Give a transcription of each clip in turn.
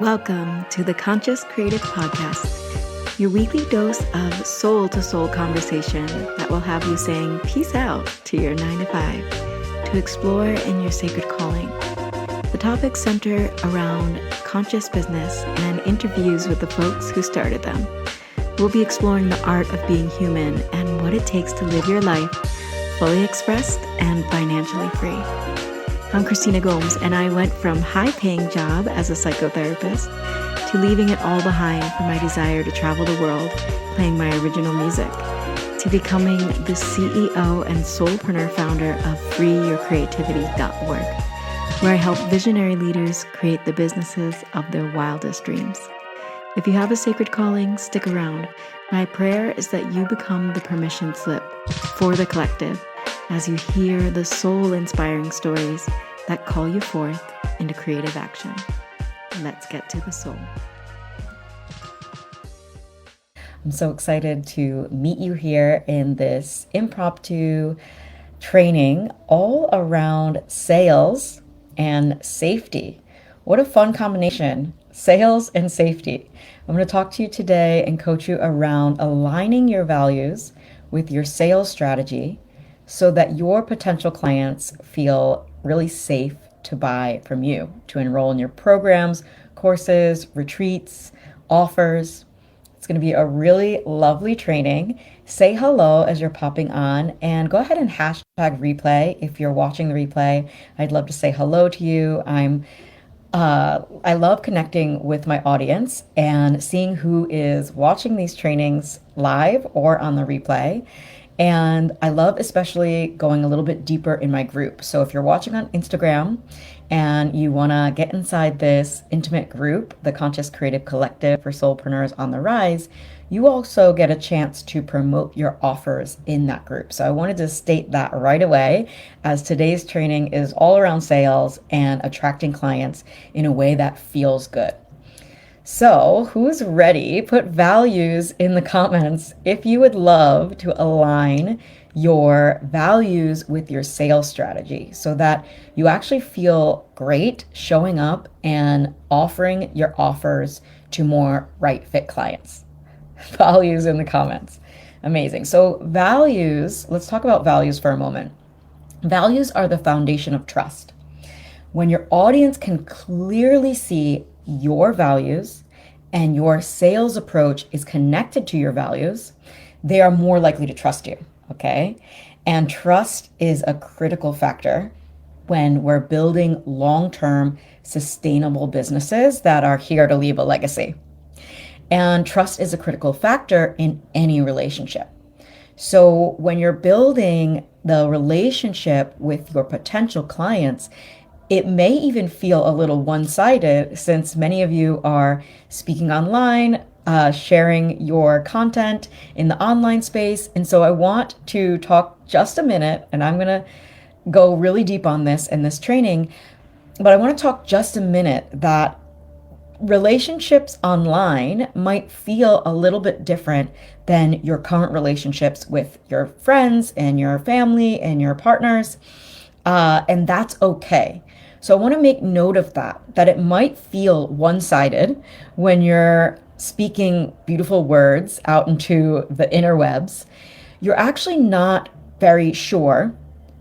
Welcome to the Conscious Creative Podcast, your weekly dose of soul-to-soul conversation that will have you saying peace out to your 9 to 5 to explore in your sacred calling. The topics center around conscious business and interviews with the folks who started them. We'll be exploring the art of being human and what it takes to live your life fully expressed and financially free. I'm Christina Gomes, and I went from high-paying job as a psychotherapist to leaving it all behind for my desire to travel the world playing my original music, to becoming the CEO and soulpreneur founder of freeyourcreativity.org, where I help visionary leaders create the businesses of their wildest dreams. If you have a sacred calling, stick around. My prayer is that you become the permission slip for the collective as you hear the soul-inspiring stories that call you forth into creative action. Let's get to the soul. I'm so excited to meet you here in this impromptu training all around sales and safety. What a fun combination, sales and safety. I'm going to talk to you today and coach you around aligning your values with your sales strategy so that your potential clients feel really safe to buy from you, to enroll in your programs, courses, retreats, offers. It's going to be a really lovely training. Say hello as you're popping on and go ahead and hashtag replay. If you're watching the replay, I'd love to say hello to you. I love connecting with my audience and seeing who is watching these trainings live or on the replay. And I love especially going a little bit deeper in my group. So if you're watching on Instagram and you want to get inside this intimate group, the Conscious Creative Collective for Soulpreneurs on the Rise, you also get a chance to promote your offers in that group. So I wanted to state that right away, as today's training is all around sales and attracting clients in a way that feels good. So who's ready? Put values in the comments if you would love to align your values with your sales strategy so that you actually feel great showing up and offering your offers to more right fit clients. Values in the comments. Amazing. So values, let's talk about values for a moment. Values are the foundation of trust. When your audience can clearly see your values and your sales approach is connected to your values, they are more likely to trust you, okay? And trust is a critical factor when we're building long-term sustainable businesses that are here to leave a legacy. And trust is a critical factor in any relationship. So when you're building the relationship with your potential clients, it may even feel a little one-sided since many of you are speaking online, sharing your content in the online space. And so I want to talk just a minute, and I'm going to go really deep on this in this training, but I want to talk just a minute that relationships online might feel a little bit different than your current relationships with your friends and your family and your partners, and that's okay. So I want to make note of that it might feel one-sided when you're speaking beautiful words out into the interwebs. You're actually not very sure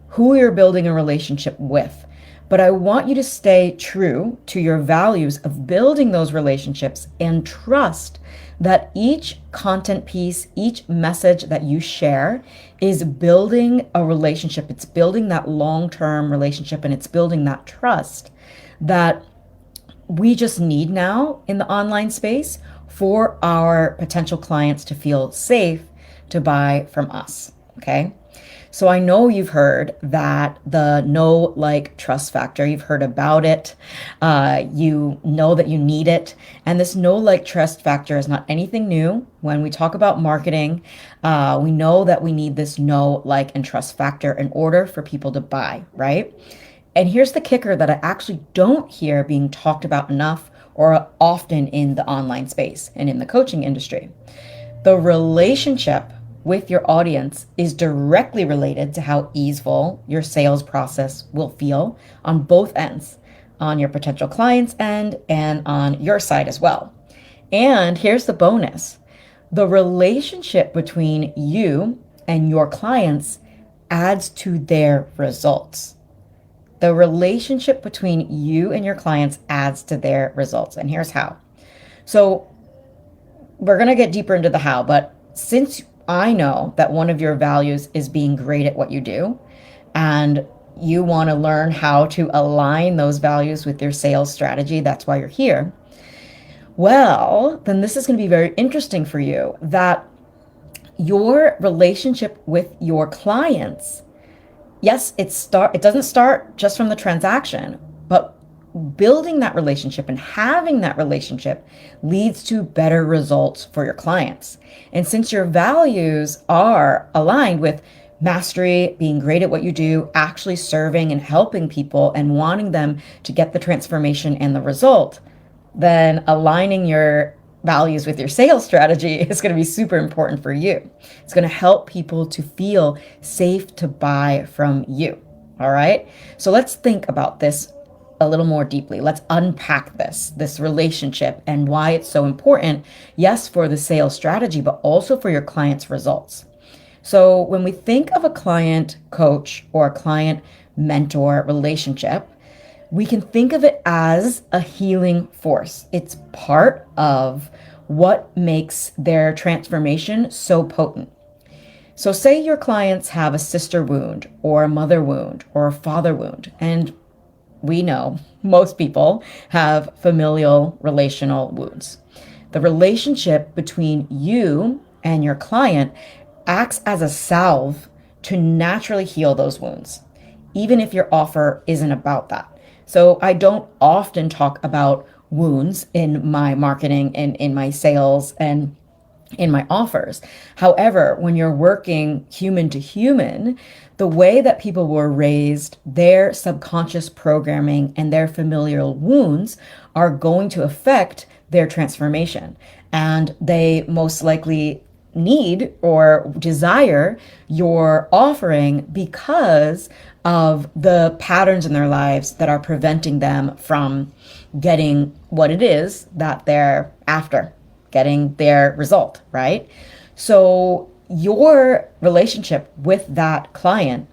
who you're building a relationship with. But I want you to stay true to your values of building those relationships and trust that each content piece, each message that you share is building a relationship. It's building that long-term relationship and it's building that trust that we just need now in the online space for our potential clients to feel safe to buy from us, okay? So I know you've heard that the know, like, trust factor, you've heard about it. You know that you need it. And this know, like, trust factor is not anything new. When we talk about marketing, we know that we need this know, like, and trust factor in order for people to buy, right? And here's the kicker that I actually don't hear being talked about enough or often in the online space and in the coaching industry. The relationship with your audience is directly related to how easeful your sales process will feel on both ends. on your potential client's end and on your side as well. And here's the bonus. The relationship between you and your clients adds to their results. The relationship between you and your clients adds to their results. And here's how. So we're going to get deeper into the how, but since I know that one of your values is being great at what you do, and you want to learn how to align those values with your sales strategy, that's why you're here. Well, then this is going to be very interesting for you, that your relationship with your clients, yes, it doesn't start just from the transaction, but building that relationship and having that relationship leads to better results for your clients. And since your values are aligned with mastery, being great at what you do, actually serving and helping people and wanting them to get the transformation and the result, then aligning your values with your sales strategy is going to be super important for you. It's going to help people to feel safe to buy from you. All right. So let's think about this a little more deeply. Let's unpack this relationship and why it's so important. Yes, for the sales strategy, but also for your client's results. So when we think of a client coach or a client mentor relationship, we can think of it as a healing force. It's part of what makes their transformation so potent. So say your clients have a sister wound or a mother wound or a father wound, and we know most people have familial relational wounds. The relationship between you and your client acts as a salve to naturally heal those wounds, even if your offer isn't about that. So I don't often talk about wounds in my marketing and in my sales and in my offers. However, when you're working human to human, the way that people were raised, their subconscious programming and their familial wounds are going to affect their transformation. And they most likely need or desire your offering because of the patterns in their lives that are preventing them from getting what it is that they're after, getting their result, right? So your relationship with that client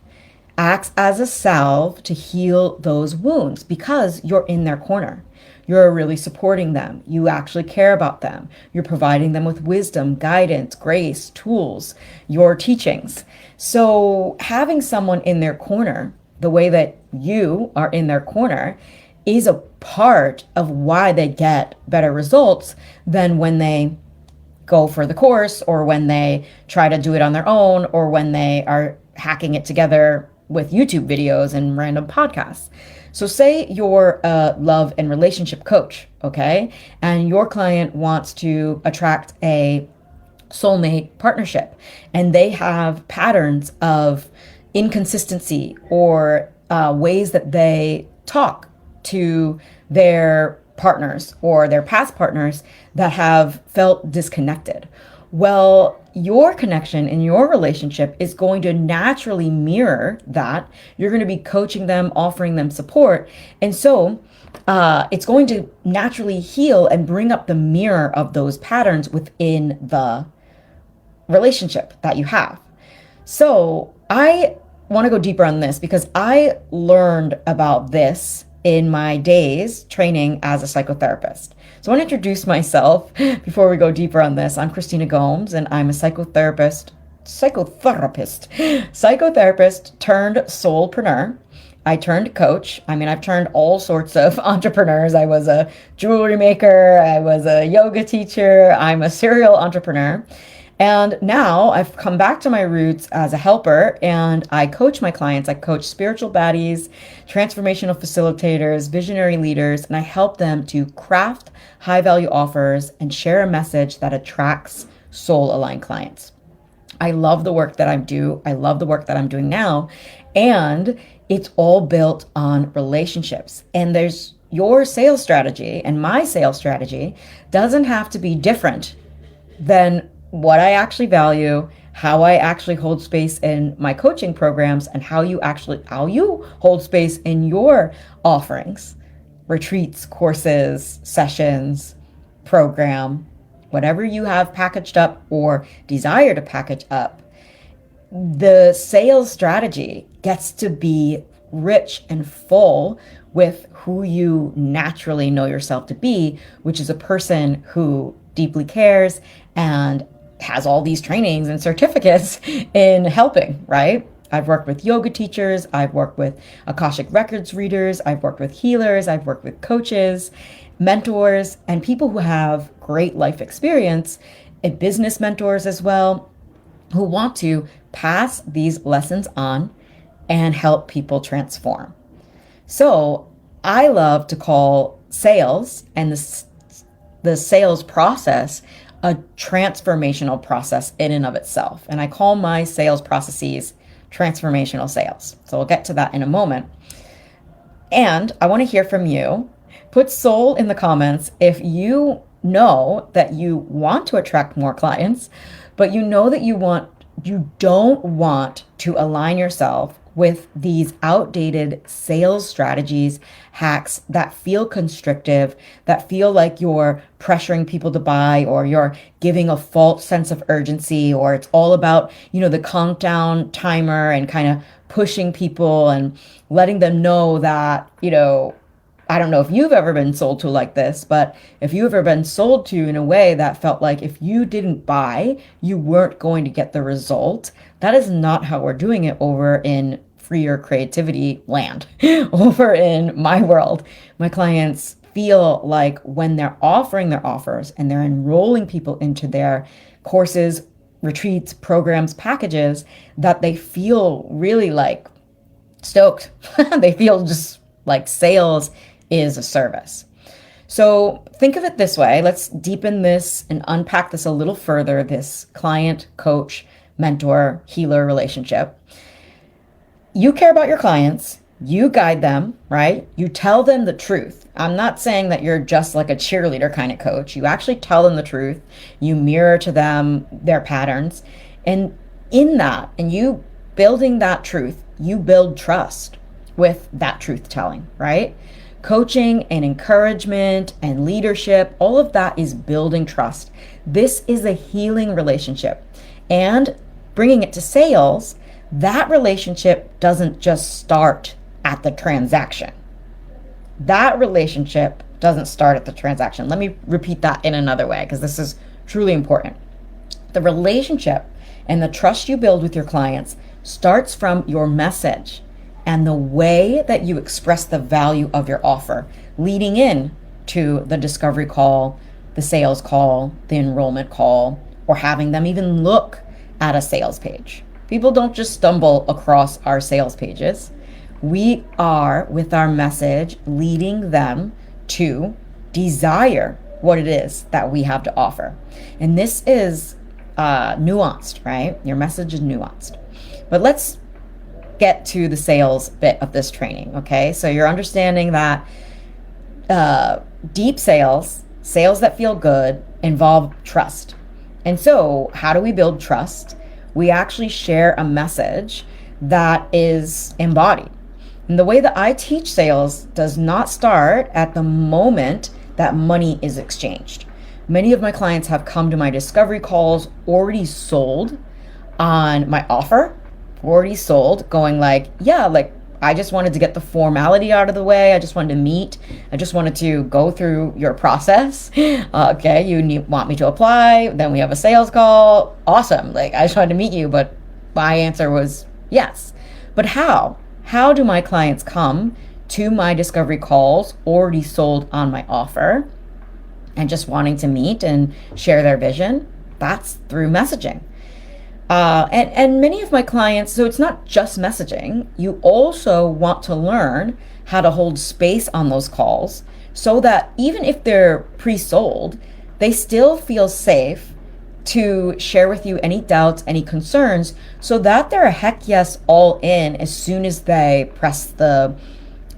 acts as a salve to heal those wounds because you're in their corner. You're really supporting them. You actually care about them. You're providing them with wisdom, guidance, grace, tools, your teachings. So having someone in their corner, the way that you are in their corner, is a part of why they get better results than when they go for the course or when they try to do it on their own or when they are hacking it together with YouTube videos and random podcasts. So say you're a love and relationship coach, okay? And your client wants to attract a soulmate partnership and they have patterns of inconsistency or ways that they talk to their partners or their past partners that have felt disconnected. Well, your connection in your relationship is going to naturally mirror that. You're going to be coaching them, offering them support. And so it's going to naturally heal and bring up the mirror of those patterns within the relationship that you have. So I want to go deeper on this because I learned about this in my days training as a psychotherapist. So I want to introduce myself before we go deeper on this. I'm Christina Gomes, and I'm a psychotherapist turned soulpreneur. I turned coach. I mean, I've turned all sorts of entrepreneurs. I was a jewelry maker. I was a yoga teacher. I'm a serial entrepreneur. And now I've come back to my roots as a helper and I coach my clients. I coach spiritual baddies, transformational facilitators, visionary leaders, and I help them to craft high value offers and share a message that attracts soul aligned clients. I love the work that I do. I love the work that I'm doing now. And it's all built on relationships. And there's your sales strategy and my sales strategy doesn't have to be different than what I actually value, how I actually hold space in my coaching programs, and how you hold space in your offerings. retreats, courses, sessions, program, whatever you have packaged up or desire to package up, the sales strategy gets to be rich and full with who you naturally know yourself to be, which is a person who deeply cares and has all these trainings and certificates in helping, right? I've worked with yoga teachers, I've worked with Akashic Records readers, I've worked with healers, I've worked with coaches, mentors, and people who have great life experience, and business mentors as well, who want to pass these lessons on and help people transform. So I love to call sales and the sales process a transformational process in and of itself. And I call my sales processes transformational sales. So we'll get to that in a moment. And I want to hear from you. Put soul in the comments if you know that you want to attract more clients, but you know that you don't want to align yourself with these outdated sales strategies, hacks that feel constrictive, that feel like you're pressuring people to buy, or you're giving a false sense of urgency, or it's all about, the countdown timer and kind of pushing people and letting them know that, I don't know if you've ever been sold to like this, but if you've ever been sold to in a way that felt like if you didn't buy, you weren't going to get the result. That is not how we're doing it over in freer creativity land. Over in my world, my clients feel like when they're offering their offers and they're enrolling people into their courses, retreats, programs, packages, that they feel really like stoked. They feel just like sales is a service. So think of it this way. Let's deepen this and unpack this a little further, this client, coach, mentor, healer relationship. You care about your clients. You guide them, right? You tell them the truth. I'm not saying that you're just like a cheerleader kind of coach. You actually tell them the truth. You mirror to them their patterns. And in that, and you building that truth, you build trust with that truth telling, right? Coaching and encouragement and leadership, all of that is building trust. This is a healing relationship. And bringing it to sales, that relationship doesn't just start at the transaction. That relationship doesn't start at the transaction. Let me repeat that in another way, because this is truly important. The relationship and the trust you build with your clients starts from your message and the way that you express the value of your offer, leading in to the discovery call, the sales call, the enrollment call, or having them even look at a sales page. People don't just stumble across our sales pages. We are, with our message, leading them to desire what it is that we have to offer. And this is nuanced, right? Your message is nuanced. But let's get to the sales bit of this training, okay? So you're understanding that deep sales that feel good, involve trust. And so how do we build trust? We actually share a message that is embodied. And the way that I teach sales does not start at the moment that money is exchanged. Many of my clients have come to my discovery calls already sold on my offer, already sold, going like, yeah, like I just wanted to get the formality out of the way. I just wanted to meet. I just wanted to go through your process. Okay, you want me to apply. Then we have a sales call. Awesome. Like I just wanted to meet you, but my answer was yes. But how? How do my clients come to my discovery calls already sold on my offer and just wanting to meet and share their vision? That's through messaging. And many of my clients, so it's not just messaging, you also want to learn how to hold space on those calls so that even if they're pre-sold, they still feel safe to share with you any doubts, any concerns, so that they're a heck yes all in as soon as they press the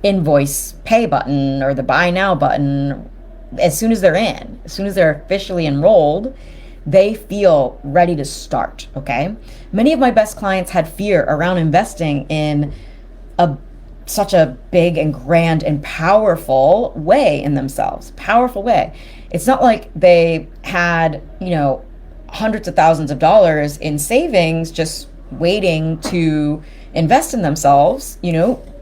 invoice pay button or the buy now button. As soon as they're in, as soon as they're officially enrolled, they feel ready to start, okay? Many of my best clients had fear around investing in a such a big and grand and powerful way in themselves. Powerful way. It's not like they had, hundreds of thousands of dollars in savings just waiting to invest in themselves.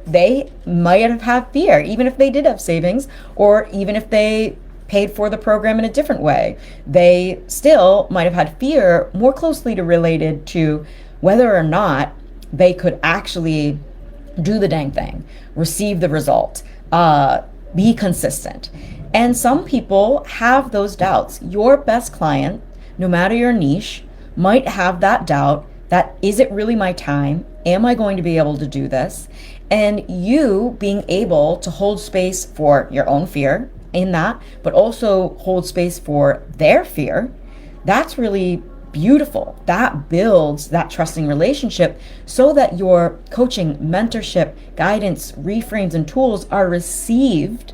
They might have had fear, even if they did have savings, or even if they paid for the program in a different way. They still might have had fear more closely related to whether or not they could actually do the dang thing, receive the result, be consistent. And some people have those doubts. Your best client, no matter your niche, might have that doubt that, is it really my time? Am I going to be able to do this? And you being able to hold space for your own fear in that, but also hold space for their fear, that's really beautiful. That builds that trusting relationship so that your coaching, mentorship, guidance, reframes, and tools are received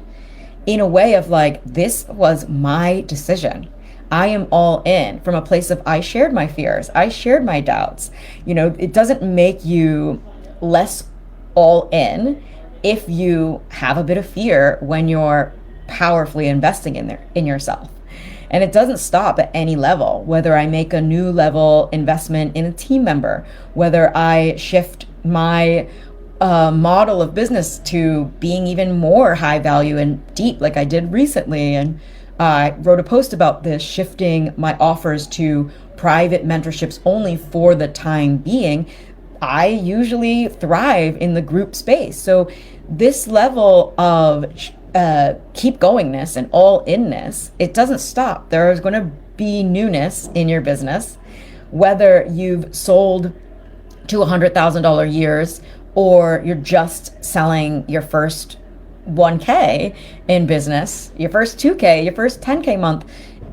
in a way of like, this was my decision. I am all in from a place of, I shared my fears. I shared my doubts. It doesn't make you less all in if you have a bit of fear when you're powerfully investing in yourself. And it doesn't stop at any level, whether I make a new level investment in a team member, whether I shift my model of business to being even more high value and deep, like I did recently. And I wrote a post about this, shifting my offers to private mentorships only for the time being. I usually thrive in the group space. So this level of keep goingness and all inness, it doesn't stop. There is going to be newness in your business, whether you've sold to $100,000 years or you're just selling your first 1K in business, your first 2K, your first 10K month.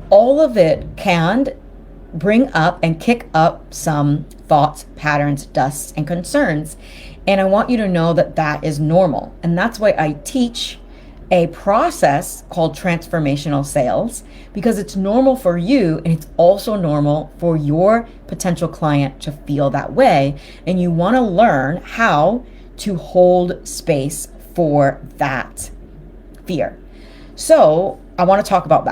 All of it can bring up and kick up some thoughts, patterns, dusts, and concerns. And I want you to know that that is normal. And that's why I teach a process called transformational sales, because it's normal for you and it's also normal for your potential client to feel that way. And you want to learn how to hold space for that fear. So I want to talk about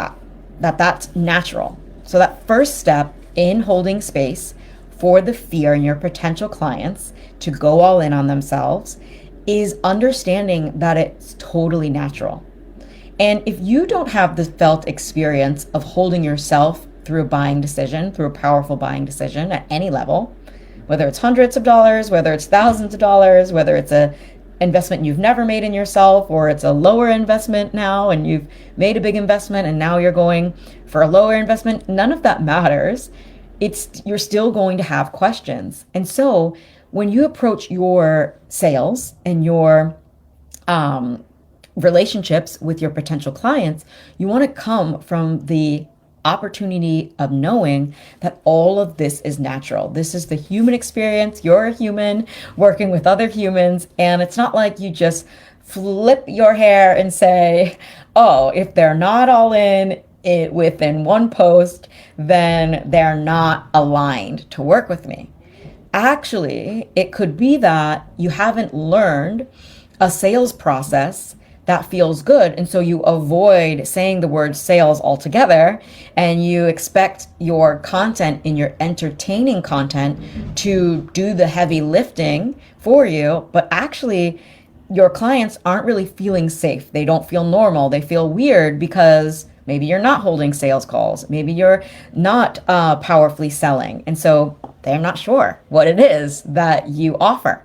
that's natural. So that first step in holding space for the fear in your potential clients to go all in on themselves is understanding that it's totally natural. And if you don't have the felt experience of holding yourself through a buying decision, through a powerful buying decision at any level, whether it's hundreds of dollars, whether it's thousands of dollars, whether it's a investment you've never made in yourself, or it's a lower investment now and you've made a big investment and now you're going for a lower investment, none of that matters. You're still going to have questions. And so when you approach your sales and your relationships with your potential clients, you want to come from the opportunity of knowing that all of this is natural. This is the human experience. You're a human working with other humans. And it's not like you just flip your hair and say, oh, if they're not all in it within one post, then they're not aligned to work with me. Actually, it could be that you haven't learned a sales process that feels good. And so you avoid saying the word sales altogether, and you expect your content in your entertaining content to do the heavy lifting for you. But actually, your clients aren't really feeling safe. They don't feel normal. They feel weird because maybe you're not holding sales calls. Maybe you're not powerfully selling. And so they're not sure what it is that you offer.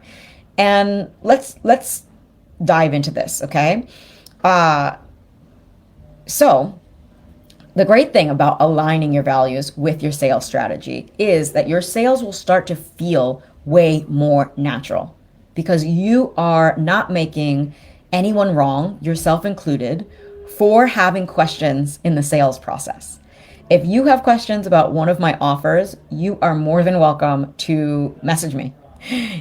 And let's dive into this, okay? So the great thing about aligning your values with your sales strategy is that your sales will start to feel way more natural, because you are not making anyone wrong, yourself included, for having questions in the sales process. If you have questions about one of my offers, you are more than welcome to message me.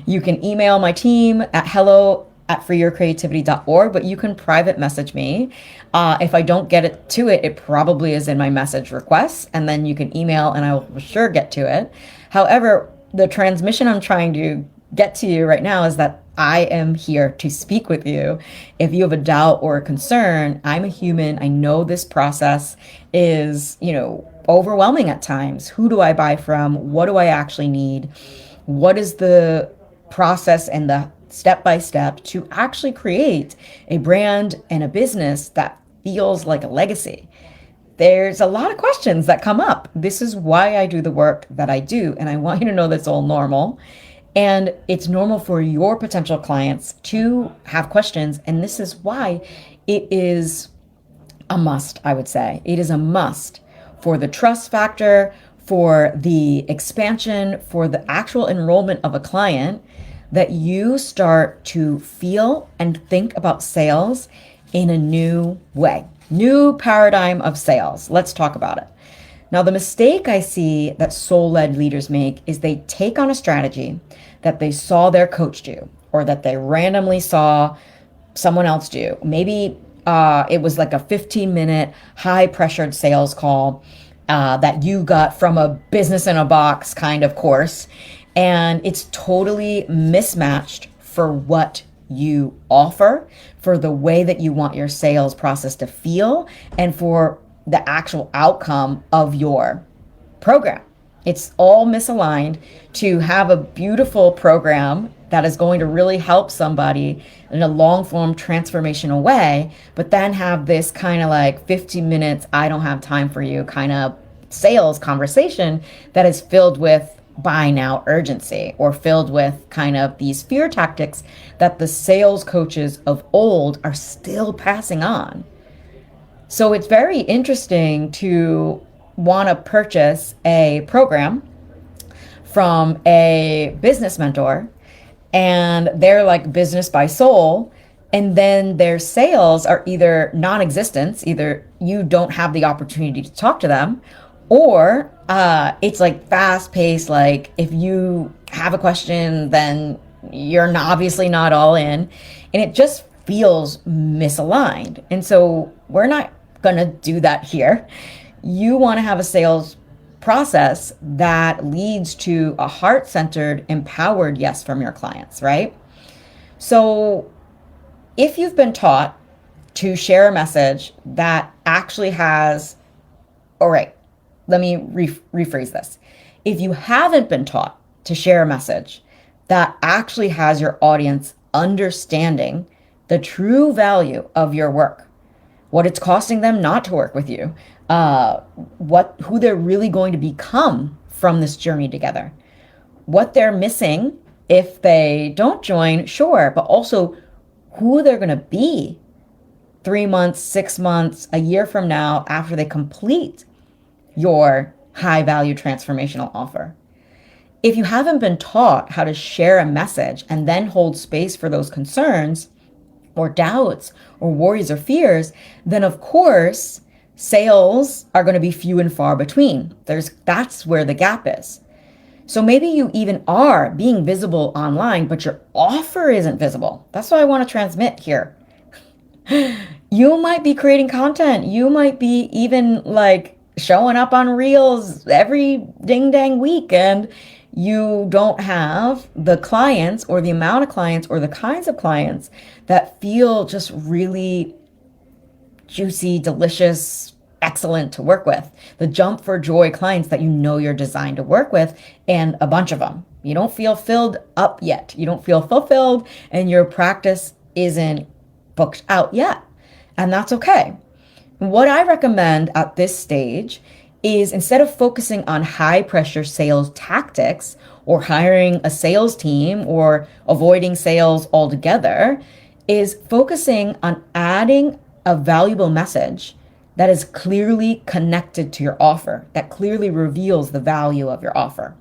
You can email my team at hello@freeyourcreativity.org, but you can private message me. If I don't get to it, it probably is in my message requests, and then you can email and I will for sure get to it. However, the transmission I'm trying to get to you right now is that I am here to speak with you. If you have a doubt or a concern, I'm a human. I know this process is, overwhelming at times. Who do I buy from? What do I actually need? What is the process and the step by step to actually create a brand and a business that feels like a legacy? There's a lot of questions that come up. This is why I do the work that I do. And I want you to know that's all normal. And it's normal for your potential clients to have questions. And this is why it is a must, I would say. It is a must for the trust factor, for the expansion, for the actual enrollment of a client, that you start to feel and think about sales in a new way. New paradigm of sales. Let's talk about it. Now, the mistake I see that soul-led leaders make is they take on a strategy that they saw their coach do, or that they randomly saw someone else do. Maybe it was like a 15-minute high-pressured sales call that you got from a business in a box kind of course, and it's totally mismatched for what you offer, for the way that you want your sales process to feel, and for the actual outcome of your program. It's all misaligned to have a beautiful program that is going to really help somebody in a long form transformational way, but then have this kind of like 15 minutes, I don't have time for you kind of sales conversation that is filled with buy now urgency, or filled with kind of these fear tactics that the sales coaches of old are still passing on. So it's very interesting to want to purchase a program from a business mentor, and they're like business by soul, and then their sales are either non-existent, either you don't have the opportunity to talk to them, or it's like fast paced, like if you have a question, then you're obviously not all in, and it just feels misaligned. And so we're not going to do that here. You want to have a sales process that leads to a heart-centered, empowered yes from your clients, right? So if you've been taught to share a message that actually has, all right, let me rephrase this. If you haven't been taught to share a message that actually has your audience understanding the true value of your work, what it's costing them not to work with you, who they're really going to become from this journey together, what they're missing if they don't join, sure, but also who they're going to be 3 months, 6 months, a year from now after they complete your high value transformational offer. If you haven't been taught how to share a message and then hold space for those concerns or doubts or worries or fears, then of course, sales are going to be few and far between. That's where the gap is. So maybe you even are being visible online, but your offer isn't visible. That's what I want to transmit here. You might be creating content. You might be even like showing up on Reels every ding dang week, and you don't have the clients or the amount of clients or the kinds of clients that feel just really juicy, delicious, excellent to work with. The jump for joy clients that you know you're designed to work with, and a bunch of them. You don't feel filled up yet. You don't feel fulfilled, and your practice isn't booked out yet. And that's okay. What I recommend at this stage is, instead of focusing on high pressure sales tactics or hiring a sales team or avoiding sales altogether, is focusing on adding a valuable message that is clearly connected to your offer, that clearly reveals the value of your offer.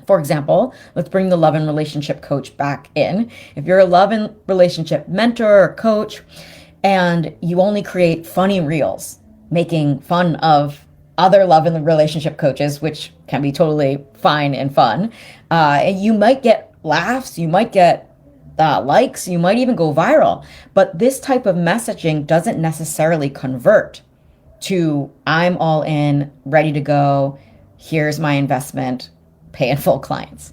For example, let's bring the love and relationship coach back in. If you're a love and relationship mentor or coach, and you only create funny reels making fun of other love and relationship coaches, which can be totally fine and fun, and you might get laughs, you might get likes, you might even go viral. But this type of messaging doesn't necessarily convert to I'm all in, ready to go, here's my investment, pay in full clients.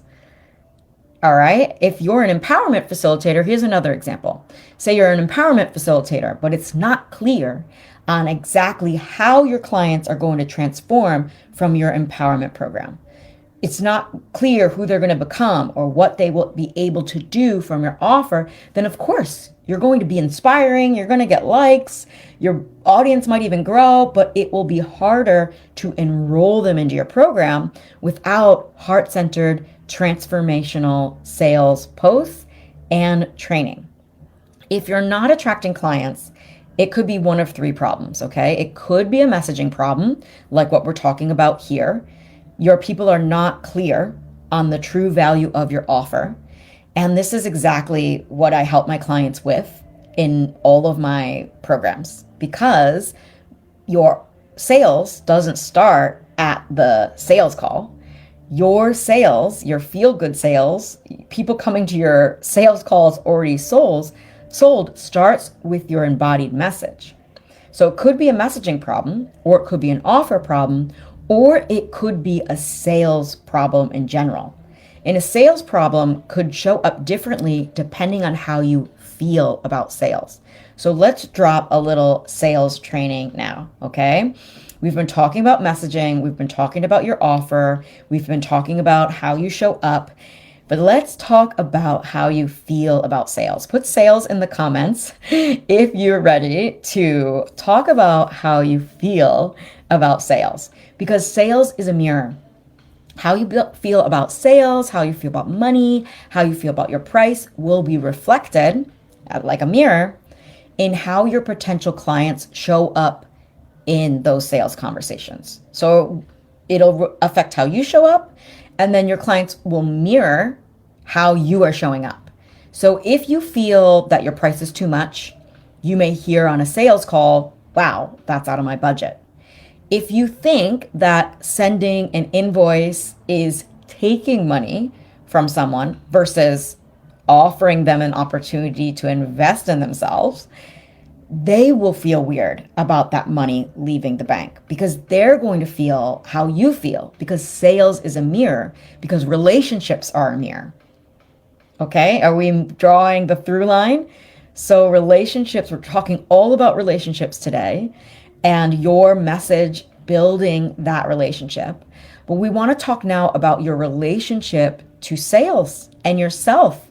All right. If you're an empowerment facilitator, here's another example. Say you're an empowerment facilitator, but it's not clear on exactly how your clients are going to transform from your empowerment program. It's not clear who they're going to become or what they will be able to do from your offer, then of course you're going to be inspiring, you're going to get likes, your audience might even grow, but it will be harder to enroll them into your program without heart-centered, transformational sales posts and training. If you're not attracting clients, it could be one of three problems, okay? It could be a messaging problem, like what we're talking about here. Your people are not clear on the true value of your offer. And this is exactly what I help my clients with in all of my programs, because your sales doesn't start at the sales call. Your sales, your feel-good sales, people coming to your sales calls already sold starts with your embodied message. So it could be a messaging problem, or it could be an offer problem, or it could be a sales problem in general. And a sales problem could show up differently depending on how you feel about sales. So let's drop a little sales training now, okay? We've been talking about messaging, we've been talking about your offer, we've been talking about how you show up, but let's talk about how you feel about sales. Put sales in the comments if you're ready to talk about how you feel about sales, because sales is a mirror. How you feel about sales, how you feel about money, how you feel about your price will be reflected, like a mirror, in how your potential clients show up in those sales conversations. So it'll affect how you show up, and then your clients will mirror how you are showing up. So if you feel that your price is too much, you may hear on a sales call, wow, that's out of my budget. If you think that sending an invoice is taking money from someone versus offering them an opportunity to invest in themselves, they will feel weird about that money leaving the bank, because they're going to feel how you feel, because sales is a mirror, because relationships are a mirror. Okay, are we drawing the through line? So relationships, we're talking all about relationships today, and your message building that relationship. But we want to talk now about your relationship to sales and yourself,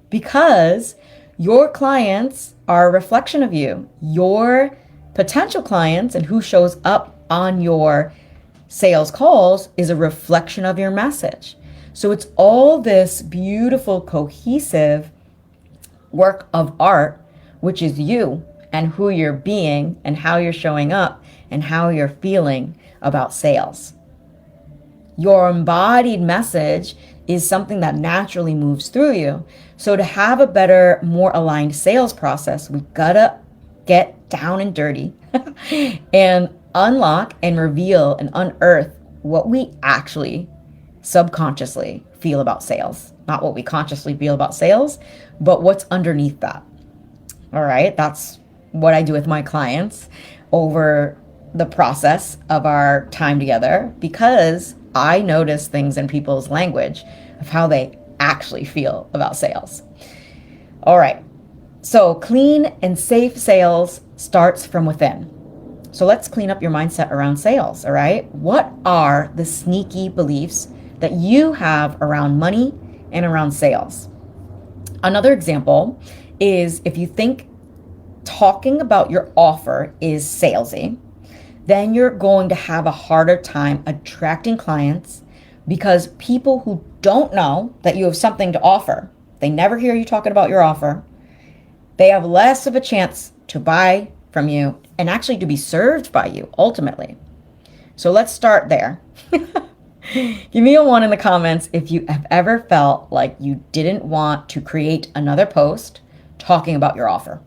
because your clients are a reflection of you. Your potential clients and who shows up on your sales calls is a reflection of your message. So it's all this beautiful, cohesive work of art, which is you and who you're being and how you're showing up and how you're feeling about sales. Your embodied message is something that naturally moves through you. So to have a better, more aligned sales process, we gotta get down and dirty and unlock and reveal and unearth what we actually subconsciously feel about sales. Not what we consciously feel about sales, but what's underneath that. All right, that's what I do with my clients over the process of our time together, because I notice things in people's language of how they actually feel about sales. All right, so clean and safe sales starts from within. So let's clean up your mindset around sales, all right? What are the sneaky beliefs that you have around money and around sales? Another example is if you think talking about your offer is salesy, then you're going to have a harder time attracting clients, because people who don't know that you have something to offer, they never hear you talking about your offer, they have less of a chance to buy from you and actually to be served by you ultimately. So let's start there. Give me a 1 in the comments if you have ever felt like you didn't want to create another post talking about your offer.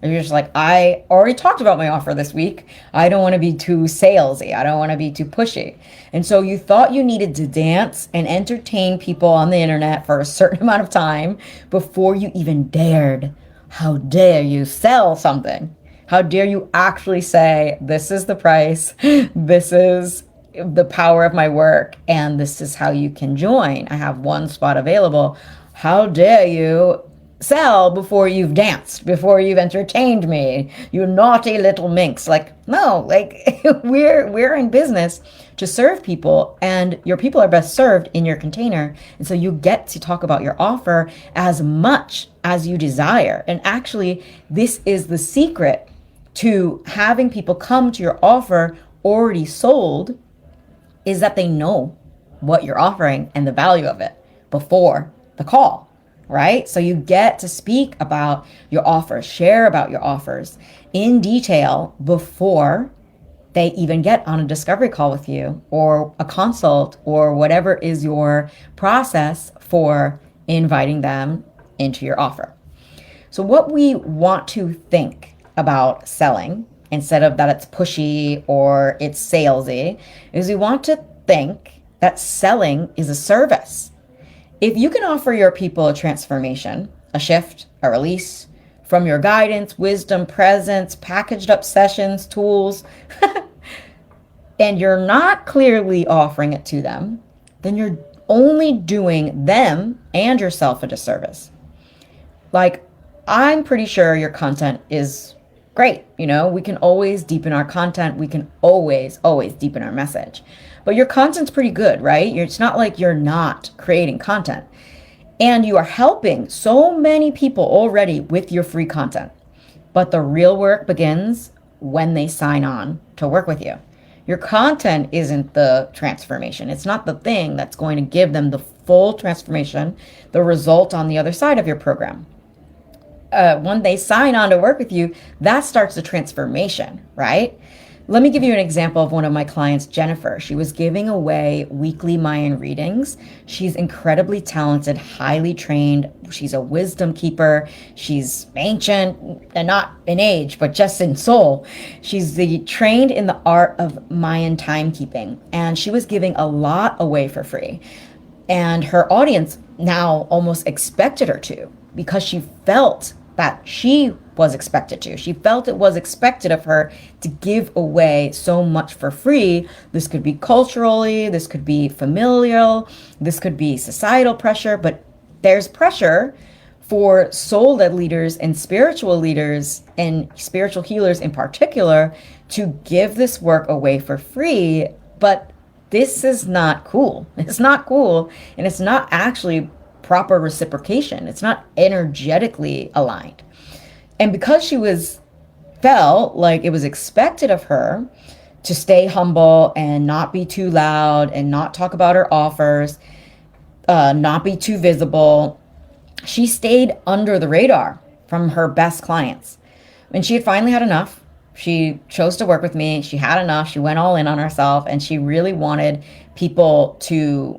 Or you're just like, I already talked about my offer this week. I don't want to be too salesy. I don't want to be too pushy. And so you thought you needed to dance and entertain people on the internet for a certain amount of time before you even dared. How dare you sell something? How dare you actually say, this is the price, this is the power of my work, and this is how you can join. I have one spot available. how dare you sell before you've danced, before you've entertained me, you naughty little minx. Like, no, like we're in business to serve people, and your people are best served in your container. And so you get to talk about your offer as much as you desire. And actually, this is the secret to having people come to your offer already sold, is that they know what you're offering and the value of it before the call, right? So you get to speak about your offers, share about your offers in detail before they even get on a discovery call with you or a consult or whatever is your process for inviting them into your offer. So what we want to think about selling, instead of that it's pushy or it's salesy, is we want to think that selling is a service. If you can offer your people a transformation, a shift, a release from your guidance, wisdom, presence, packaged up sessions, tools, and you're not clearly offering it to them, then you're only doing them and yourself a disservice. Like, I'm pretty sure your content is great. You know, we can always deepen our content. We can always deepen our message. But your content's pretty good, right? It's not like you're not creating content. And you are helping so many people already with your free content. But the real work begins when they sign on to work with you. Your content isn't the transformation. It's not the thing that's going to give them the full transformation, the result on the other side of your program. When they sign on to work with you, that starts the transformation, right? Let me give you an example of one of my clients, Jennifer. She was giving away weekly Mayan readings. She's incredibly talented, highly trained. She's a wisdom keeper. She's ancient, and not in age, but just in soul. She's trained in the art of Mayan timekeeping, and she was giving a lot away for free. And her audience now almost expected her to, because she felt that she was expected to. She felt it was expected of her to give away so much for free. This could be culturally, this could be familial, this could be societal pressure, but there's pressure for soul-led leaders and spiritual leaders and spiritual healers in particular to give this work away for free. But this is not cool. It's not cool, and it's not actually proper reciprocation. It's not energetically aligned. And because she felt like it was expected of her to stay humble and not be too loud and not talk about her offers, not be too visible, she stayed under the radar from her best clients. When she had finally had enough, she chose to work with me. She had enough. She went all in on herself, and she really wanted people to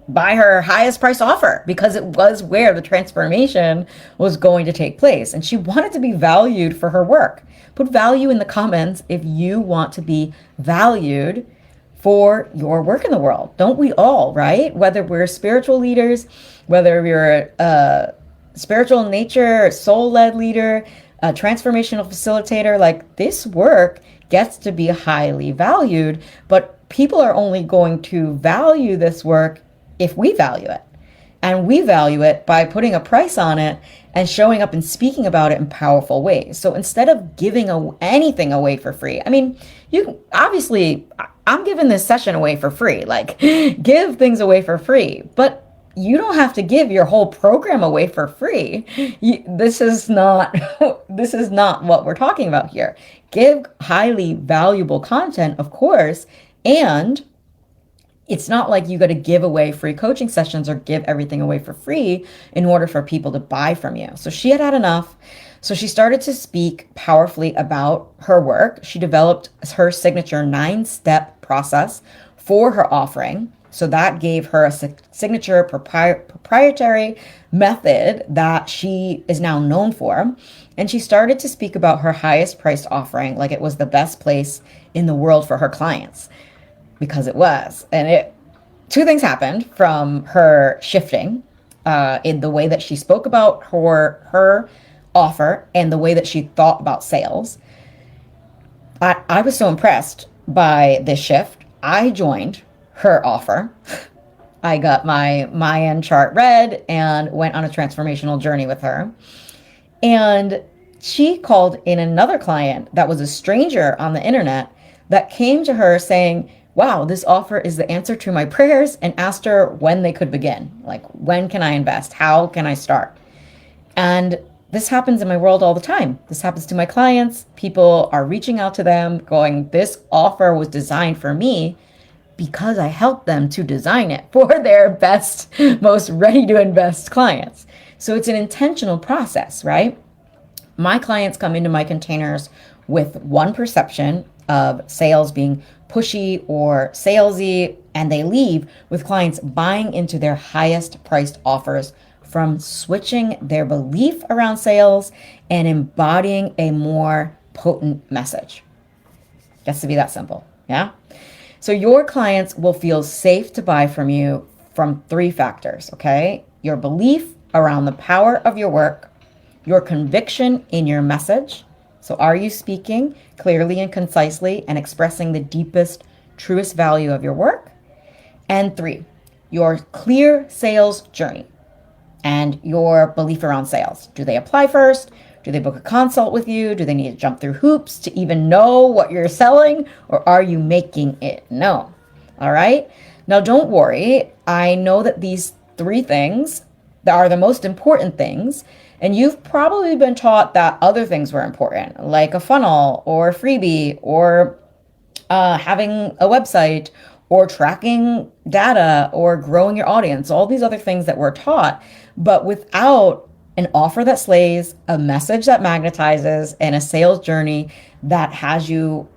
buy her highest price offer because it was where the transformation was going to take place. And she wanted to be valued for her work. Put value in the comments if you want to be valued for your work in the world. Don't we all, right? Whether we're spiritual leaders, whether you're a spiritual nature, soul-led leader, a transformational facilitator, like, this work gets to be highly valued, but people are only going to value this work if we value it. And we value it by putting a price on it and showing up and speaking about it in powerful ways. So instead of giving anything away for free, I mean, you obviously, I'm giving this session away for free, like, give things away for free, but you don't have to give your whole program away for free. This is not what we're talking about here. Give highly valuable content, of course, and it's not like you got to give away free coaching sessions or give everything away for free in order for people to buy from you. So she had had enough. So she started to speak powerfully about her work. She developed her signature 9-step process for her offering. So that gave her a signature proprietary method that she is now known for. And she started to speak about her highest priced offering like it was the best place in the world for her clients. Because it was. And two things happened from her shifting in the way that she spoke about her offer and the way that she thought about sales. I was so impressed by this shift. I joined her offer. I got my Mayan chart read and went on a transformational journey with her. And she called in another client that was a stranger on the internet that came to her saying, wow, this offer is the answer to my prayers, and asked her when they could begin. Like, when can I invest? How can I start? And this happens in my world all the time. This happens to my clients. People are reaching out to them going, this offer was designed for me because I helped them to design it for their best, most ready to invest clients. So it's an intentional process, right? My clients come into my containers with one perception of sales being pushy or salesy, and they leave with clients buying into their highest priced offers from switching their belief around sales and embodying a more potent message. Gets to be that simple, yeah? So your clients will feel safe to buy from you from three factors, okay? Your belief around the power of your work, your conviction in your message. So are you speaking clearly and concisely and expressing the deepest, truest value of your work? And three, your clear sales journey and your belief around sales. Do they apply first? Do they book a consult with you? Do they need to jump through hoops to even know what you're selling? Or are you making it known? All right. Now, don't worry. I know that these three things are the most important things. And you've probably been taught that other things were important, like a funnel or a freebie or having a website or tracking data or growing your audience, all these other things that we're taught, but without an offer that slays, a message that magnetizes, and a sales journey that has you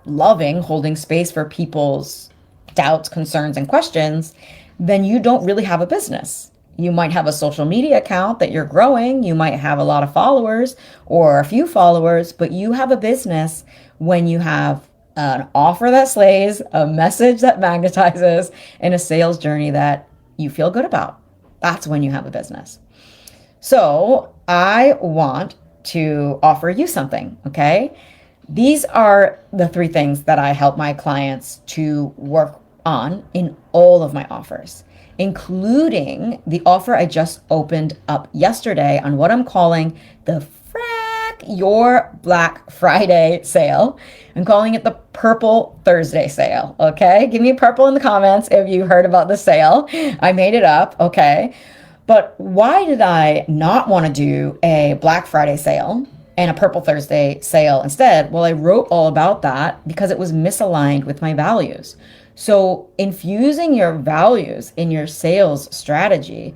loving holding space for people's doubts, concerns, and questions, then you don't really have a business. You might have a social media account that you're growing. You might have a lot of followers or a few followers, but you have a business when you have an offer that slays, a message that magnetizes, and a sales journey that you feel good about. That's when you have a business. So I want to offer you something, okay? These are the three things that I help my clients to work on in all of my offers, including the offer I just opened up yesterday on what I'm calling the Your Black Friday sale. I'm calling it the Purple Thursday sale, okay? Give me purple in the comments if you heard about the sale. I made it up, okay? But why did I not want to do a Black Friday sale and a Purple Thursday sale instead? Well, I wrote all about that because it was misaligned with my values. So infusing your values in your sales strategy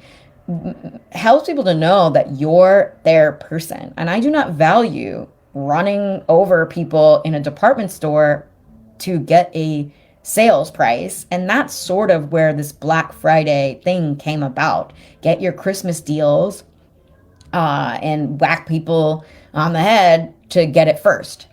helps people to know that you're their person. And I do not value running over people in a department store to get a sales price. And that's sort of where this Black Friday thing came about. Get your Christmas deals and whack people on the head to get it first.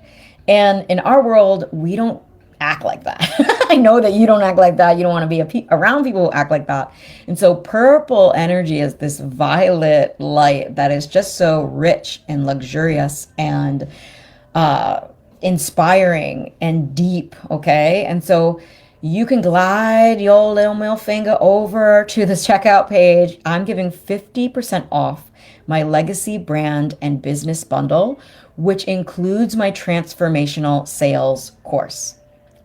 And in our world, we don't act like that. I know that you don't act like that. You don't want to be around people who act like that. And so purple energy is this violet light that is just so rich and luxurious and inspiring and deep, okay? And so you can glide your little middle finger over to this checkout page. I'm giving 50% off my legacy brand and business bundle, which includes my transformational sales course,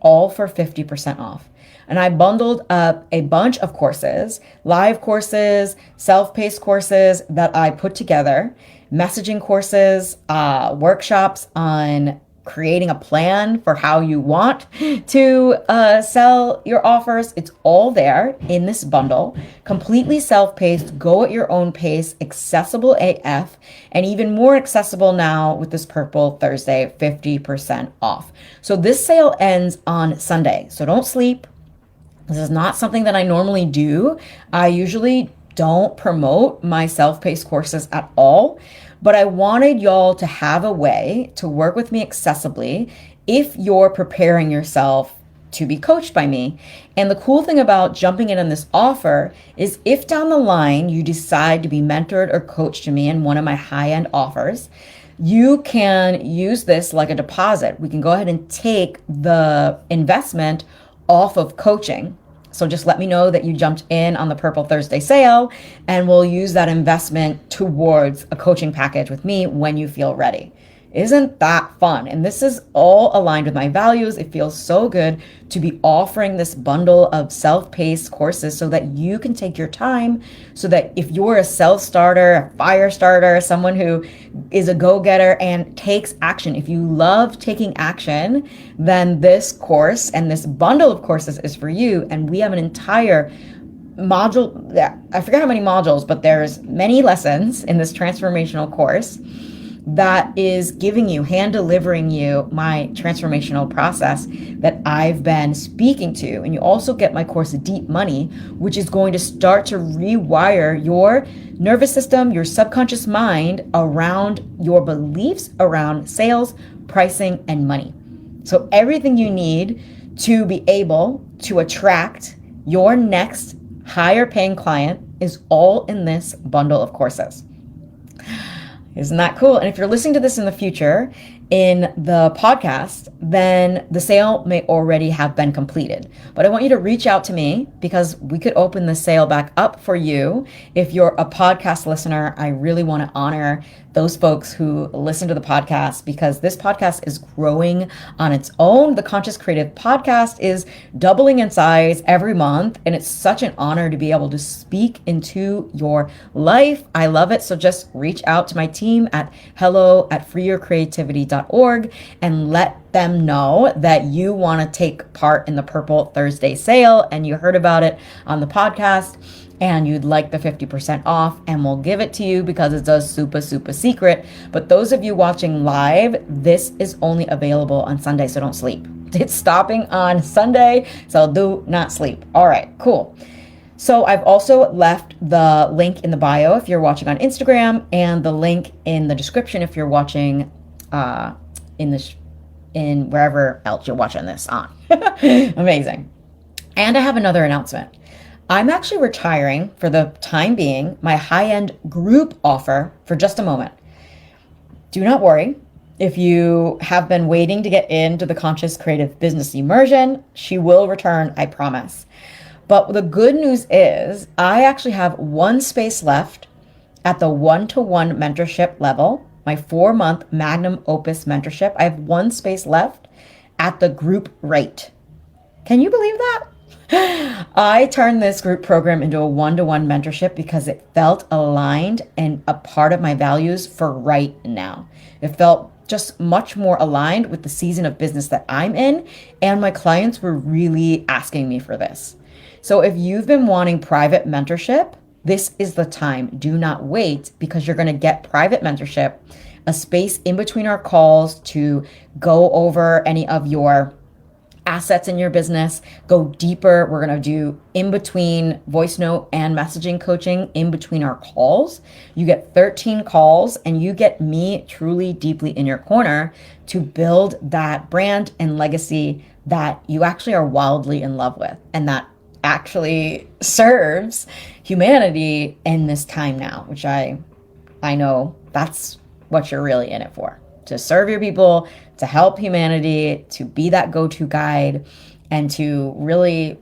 all for 50% off. And I bundled up a bunch of courses, live courses, self-paced courses that I put together, messaging courses, workshops on creating a plan for how you want to sell your offers. It's all there in this bundle, completely self-paced, go at your own pace, accessible AF, and even more accessible now with this Purple Thursday 50% off. So this sale ends on Sunday, so don't sleep. This is not something that I normally do. I usually don't promote my self-paced courses at all, but I wanted y'all to have a way to work with me accessibly if you're preparing yourself to be coached by me. And the cool thing about jumping in on this offer is if down the line you decide to be mentored or coached to me in one of my high-end offers, you can use this like a deposit. We can go ahead and take the investment off of coaching. So just let me know that you jumped in on the Purple Thursday sale, and we'll use that investment towards a coaching package with me when you feel ready. Isn't that fun? And this is all aligned with my values. It feels so good to be offering this bundle of self-paced courses so that you can take your time, so that if you're a self-starter, a fire starter, someone who is a go-getter and takes action, if you love taking action, then this course and this bundle of courses is for you. And we have an entire module, I forget how many modules, but there's many lessons in this transformational course that is giving you, hand delivering you my transformational process that I've been speaking to. And you also get my course, Deep Money, which is going to start to rewire your nervous system, your subconscious mind around your beliefs around sales, pricing, and money. So everything you need to be able to attract your next higher paying client is all in this bundle of courses. Isn't that cool? And if you're listening to this in the future in the podcast, then the sale may already have been completed. But I want you to reach out to me because we could open the sale back up for you. If you're a podcast listener, I really want to honor those folks who listen to the podcast because this podcast is growing on its own. The Conscious Creative Podcast is doubling in size every month, and it's such an honor to be able to speak into your life. I love it. So just reach out to my team at hello@freeyourcreativity.org and let them know that you want to take part in the Purple Thursday sale and you heard about it on the podcast and you'd like the 50% off, and we'll give it to you because it's a super secret. But those of you watching live, this is only available on Sunday, so don't sleep. It's stopping on Sunday, so do not sleep. All right, cool. So I've also left the link in the bio if you're watching on Instagram, and the link in the description if you're watching in wherever else you're watching this on. Amazing. And I have another announcement. I'm actually retiring for the time being my high-end group offer for just a moment. Do not worry. If you have been waiting to get into the Conscious Creative Business Immersion, she will return, I promise. But the good news is I actually have one space left at the one-to-one mentorship level, my 4-month magnum opus mentorship. I have one space left at the group rate. Can you believe that? I turned this group program into a one-to-one mentorship because it felt aligned and a part of my values for right now. It felt just much more aligned with the season of business that I'm in, and my clients were really asking me for this. So if you've been wanting private mentorship, this is the time. Do not wait, because you're going to get private mentorship, a space in between our calls to go over any of your assets in your business, go deeper. We're going to do in between voice note and messaging coaching in between our calls. You get 13 calls and you get me truly deeply in your corner to build that brand and legacy that you actually are wildly in love with and that actually serves humanity in this time now, which I know that's what you're really in it for. To serve your people, to help humanity, to be that go-to guide, and to really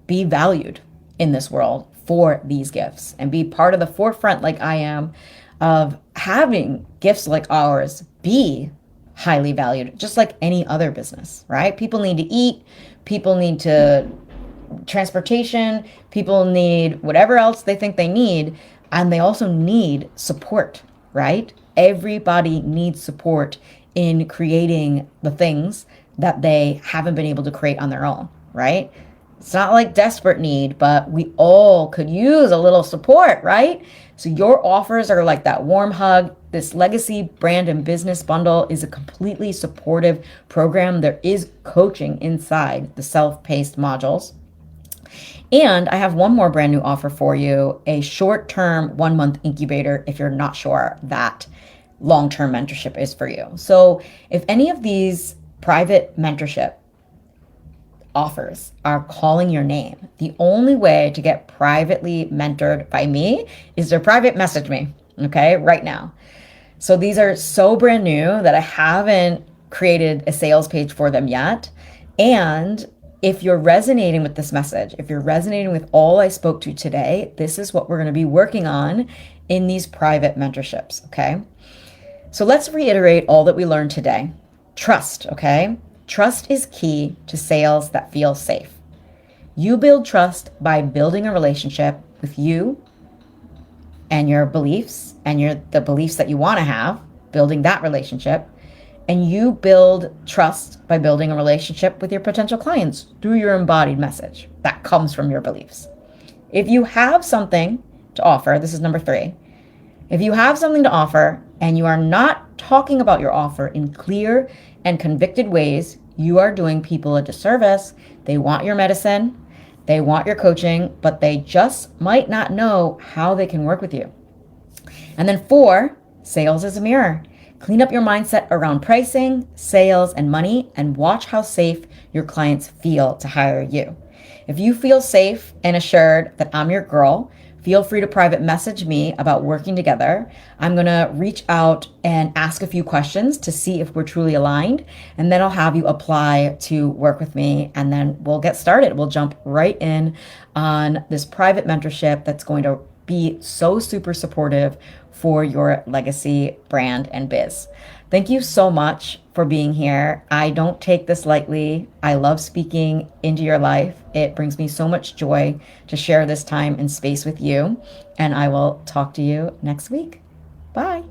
be valued in this world for these gifts and be part of the forefront like I am of having gifts like ours be highly valued, just like any other business, right? People need to eat, people need to transportation, people need whatever else they think they need, and they also need support, right? Everybody needs support in creating the things that they haven't been able to create on their own, right? It's not like desperate need, but we all could use a little support, right? So your offers are like that warm hug. This legacy brand and business bundle is a completely supportive program. There is coaching inside the self-paced modules. And I have one more brand new offer for you, a short-term 1-month incubator if you're not sure that long-term mentorship is for you. So if any of these private mentorship offers are calling your name, the only way to get privately mentored by me is to private message me, okay, right now. So these are so brand new that I haven't created a sales page for them yet. And if you're resonating with this message, if you're resonating with all I spoke to today, this is what we're going to be working on in these private mentorships, okay? So let's reiterate all that we learned today. Trust, okay? Trust is key to sales that feel safe. You build trust by building a relationship with you and your beliefs and the beliefs that you want to have, building that relationship. And you build trust by building a relationship with your potential clients through your embodied message that comes from your beliefs. If you have something to offer, this is number 3. If you have something to offer and you are not talking about your offer in clear and convicted ways, you are doing people a disservice. They want your medicine, they want your coaching, but they just might not know how they can work with you. And then 4, sales is a mirror. Clean up your mindset around pricing, sales, and money, and watch how safe your clients feel to hire you. If you feel safe and assured that I'm your girl, feel free to private message me about working together. I'm going to reach out and ask a few questions to see if we're truly aligned, and then I'll have you apply to work with me, and then we'll get started. We'll jump right in on this private mentorship that's going to be so super supportive for your legacy, brand, and biz. Thank you so much for being here. I don't take this lightly. I love speaking into your life. It brings me so much joy to share this time and space with you. And I will talk to you next week. Bye.